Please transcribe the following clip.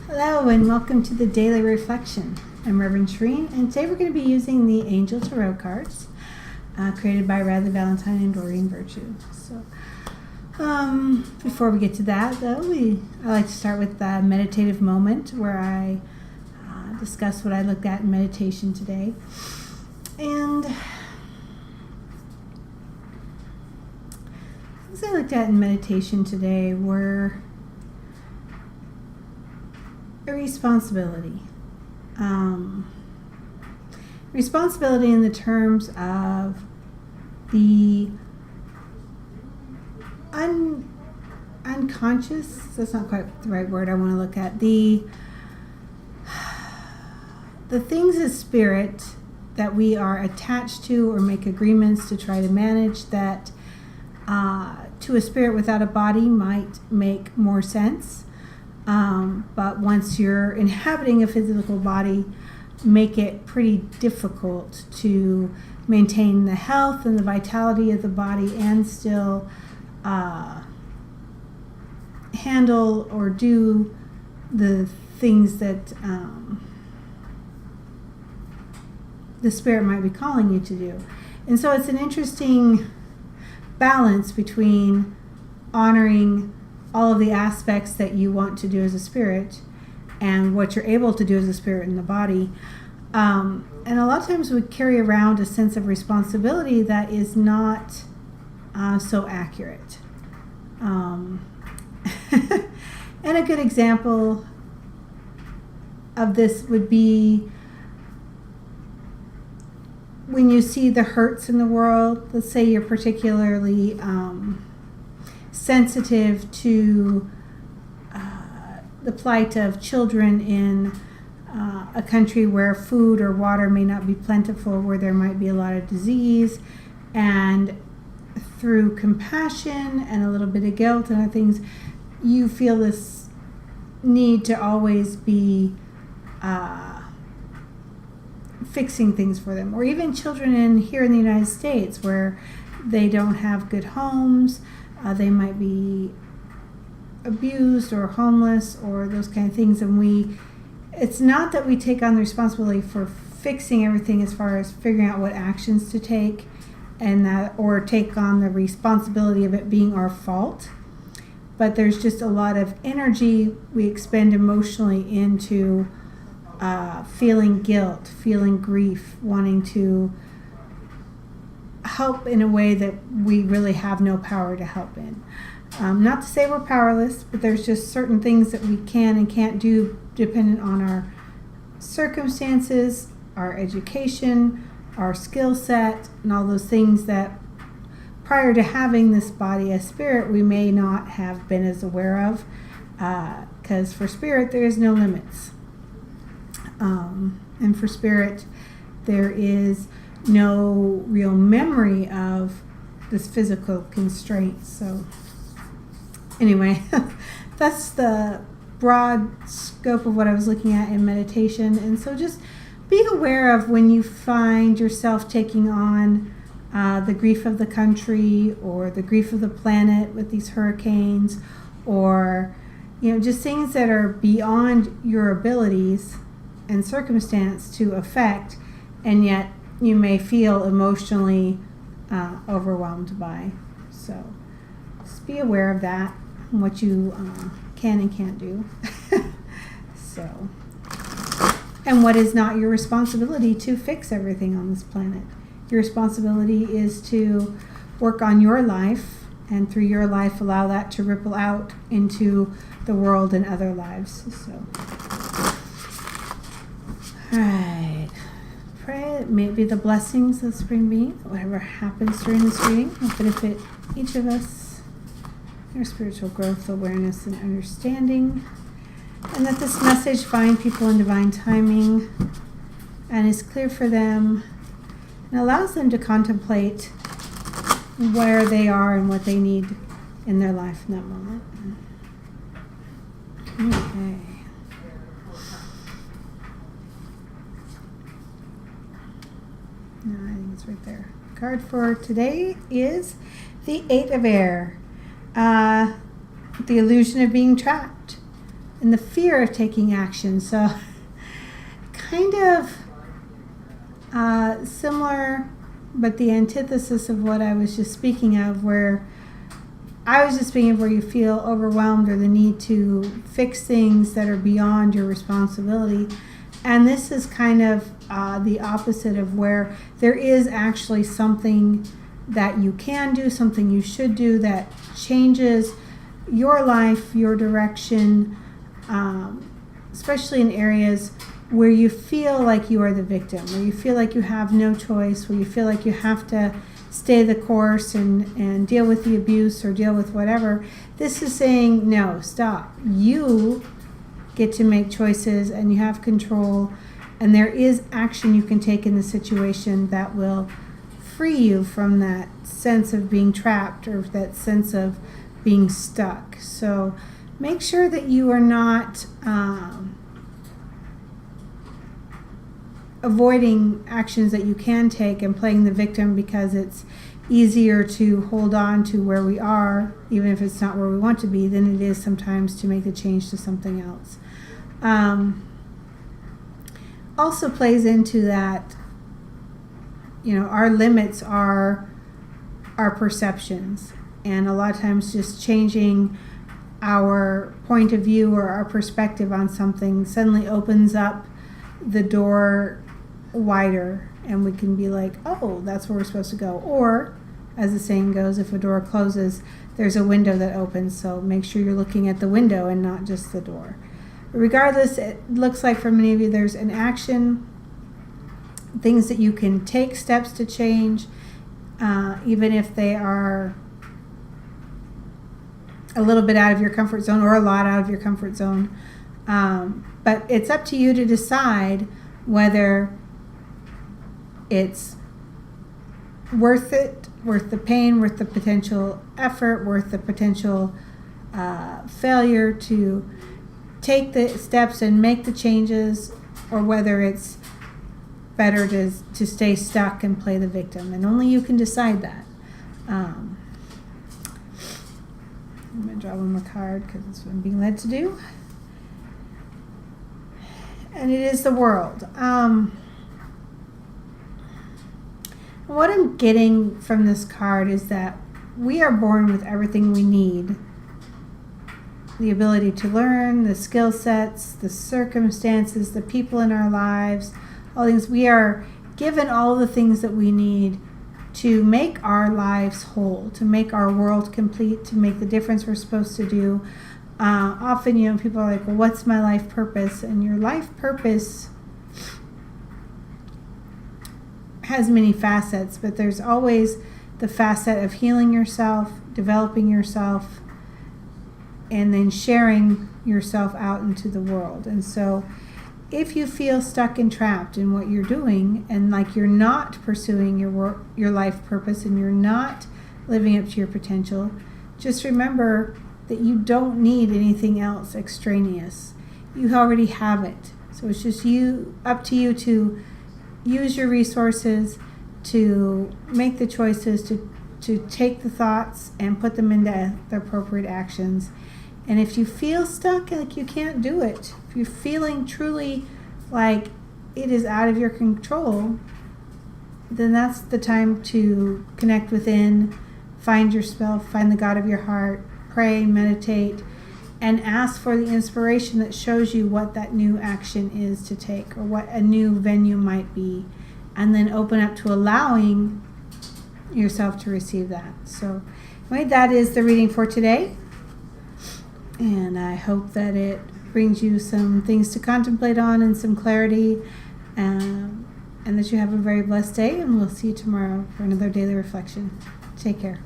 Hello and welcome to the Daily Reflection. I'm Reverend Doreen, and today we're going to be using the Angel Tarot cards created by Radleigh, Valentine, and Doreen Virtue. So, before we get to that, though, I like to start with the meditative moment where I discuss what I looked at in meditation today. And things I looked at in meditation today were responsibility. Responsibility in the terms of the unconscious, that's not quite the right word I want to look at, the things of spirit that we are attached to or make agreements to try to manage that to a spirit without a body might make more sense. But once you're inhabiting a physical body, make it pretty difficult to maintain the health and the vitality of the body and still handle or do the things that the spirit might be calling you to do. And so it's an interesting balance between honoring all of the aspects that you want to do as a spirit and what you're able to do as a spirit in the body. And a lot of times we carry around a sense of responsibility that is not so accurate. And a good example of this would be when you see the hurts in the world. Let's say you're particularly sensitive to the plight of children in a country where food or water may not be plentiful, where there might be a lot of disease, and through compassion and a little bit of guilt and other things, you feel this need to always be fixing things for them. Or even children here in the United States where they don't have good homes, they might be abused or homeless or those kind of things, and it's not that we take on the responsibility for fixing everything as far as figuring out what actions to take and that, or take on the responsibility of it being our fault, but there's just a lot of energy we expend emotionally into feeling guilt, feeling grief, wanting to help in a way that we really have no power to help in. Not to say we're powerless, but there's just certain things that we can and can't do dependent on our circumstances, our education, our skill set, and all those things that prior to having this body as spirit we may not have been as aware of, because for spirit there is no limits. And for spirit there is no real memory of this physical constraint. So anyway, that's the broad scope of what I was looking at in meditation. And so just be aware of when you find yourself taking on the grief of the country or the grief of the planet with these hurricanes, or just things that are beyond your abilities and circumstance to affect, and yet you may feel emotionally overwhelmed by. So just be aware of that, and what you can and can't do. So, and what is not your responsibility to fix everything on this planet. Your responsibility is to work on your life, and through your life allow that to ripple out into the world and other lives. So, all right. Pray that maybe the blessings of Supreme Being, whatever happens during this reading, will benefit each of us, our spiritual growth, awareness, and understanding, and that this message find people in divine timing and is clear for them and allows them to contemplate where they are and what they need in their life in that moment. Okay. No, I think it's right there. Card for today is the Eight of Air. The illusion of being trapped. and the fear of taking action. So kind of similar, but the antithesis of what I was just speaking of, where I was just speaking of where you feel overwhelmed or the need to fix things that are beyond your responsibility. And this is kind of the opposite of where there is actually something that you can do, something you should do that changes your life, your direction, especially in areas where you feel like you are the victim, where you feel like you have no choice, where you feel like you have to stay the course and deal with the abuse or deal with whatever. This is saying, no, stop. You get to make choices and you have control, and there is action you can take in the situation that will free you from that sense of being trapped or that sense of being stuck. So make sure that you are not avoiding actions that you can take and playing the victim because it's easier to hold on to where we are, even if it's not where we want to be, than it is sometimes to make the change to something else. Also plays into that, our limits are our perceptions, and a lot of times just changing our point of view or our perspective on something suddenly opens up the door wider, and we can be like, oh, that's where we're supposed to go. Or, as the saying goes, if a door closes, there's a window that opens, so make sure you're looking at the window and not just the door. Regardless, it looks like for many of you there's an action, things that you can take steps to change, even if they are a little bit out of your comfort zone or a lot out of your comfort zone. But it's up to you to decide whether it's worth it, worth the pain, worth the potential effort, worth the potential failure to take the steps and make the changes, or whether it's better to stay stuck and play the victim. And only you can decide that. I'm going to draw one more card because that's what I'm being led to do. And it is the world. What I'm getting from this card is that we are born with everything we need. The ability to learn, the skill sets, the circumstances, the people in our lives, all things. We are given all the things that we need to make our lives whole, to make our world complete, to make the difference we're supposed to do. Often, people are like, well, what's my life purpose? And your life purpose has many facets, but there's always the facet of healing yourself, developing yourself, and then sharing yourself out into the world. And so if you feel stuck and trapped in what you're doing, and like you're not pursuing your life purpose, and you're not living up to your potential, just remember that you don't need anything else extraneous. You already have it. So it's just up to you to use your resources, to make the choices, to take the thoughts and put them into the appropriate actions. And if you feel stuck, like you can't do it, if you're feeling truly like it is out of your control, then that's the time to connect within, find yourself, find the God of your heart, pray, meditate, and ask for the inspiration that shows you what that new action is to take, or what a new venue might be, and then open up to allowing yourself to receive that. So anyway, that is the reading for today. And I hope that it brings you some things to contemplate on and some clarity, and that you have a very blessed day, and we'll see you tomorrow for another daily reflection. Take care.